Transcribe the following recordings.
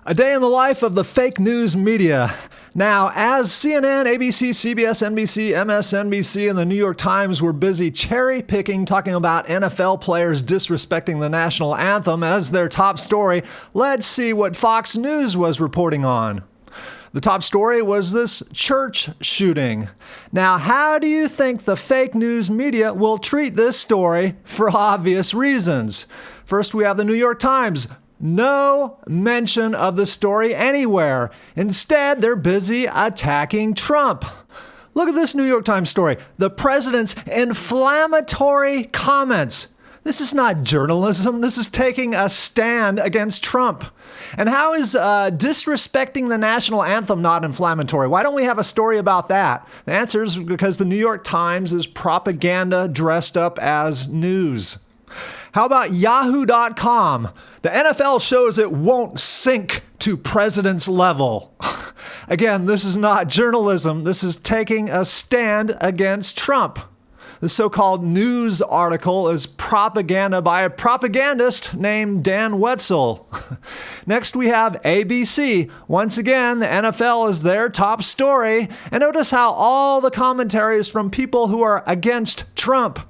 A day in the life of the fake news media. Now, as CNN, ABC, CBS, NBC, MSNBC, and the New York Times were busy cherry-picking, talking about NFL players disrespecting the national anthem as their top story, let's see what Fox News was reporting on. The top story was this church shooting. Now, how do you think the fake news media will treat this story for obvious reasons? First, we have the New York Times. No mention of the story anywhere. Instead, they're busy attacking Trump. Look at this New York Times story. The president's inflammatory comments. This is not journalism. This is taking a stand against Trump. And how is disrespecting the national anthem not inflammatory? Why don't we have a story about that? The answer is because the New York Times is propaganda dressed up as news. How about Yahoo.com? The NFL shows it won't sink to president's level. Again, this is not journalism. This is taking a stand against Trump. The so-called news article is propaganda by a propagandist named Dan Wetzel. Next, we have ABC. Once again, the NFL is their top story. And notice how all the commentary is from people who are against Trump.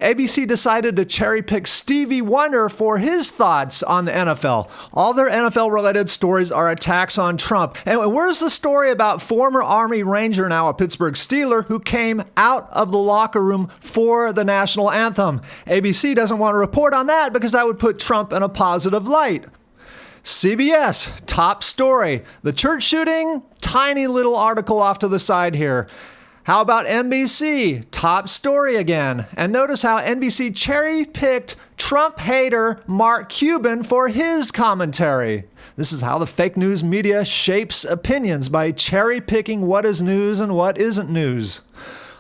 ABC decided to cherry-pick Stevie Wonder for his thoughts on the NFL. All their NFL-related stories are attacks on Trump. And where's the story about former Army Ranger, now a Pittsburgh Steeler, who came out of the locker room for the national anthem? ABC doesn't want to report on that because that would put Trump in a positive light. CBS, top story. The church shooting, tiny little article off to the side here. How about NBC? Top story again. And notice how NBC cherry-picked Trump hater Mark Cuban for his commentary. This is how the fake news media shapes opinions, by cherry-picking what is news and what isn't news.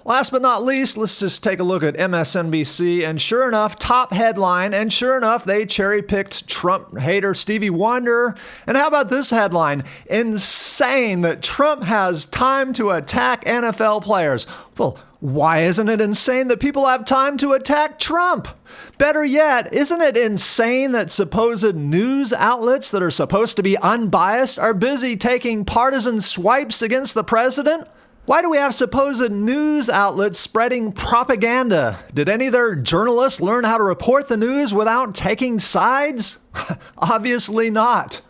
Last but not least, let's just take a look at MSNBC, and sure enough, top headline, and sure enough, they cherry-picked Trump hater Stevie Wonder. And how about this headline? Insane that Trump has time to attack NFL players. Well, why isn't it insane that people have time to attack Trump? Better yet, isn't it insane that supposed news outlets that are supposed to be unbiased are busy taking partisan swipes against the president? Why do we have supposed news outlets spreading propaganda? Did any of their journalists learn how to report the news without taking sides? Obviously not.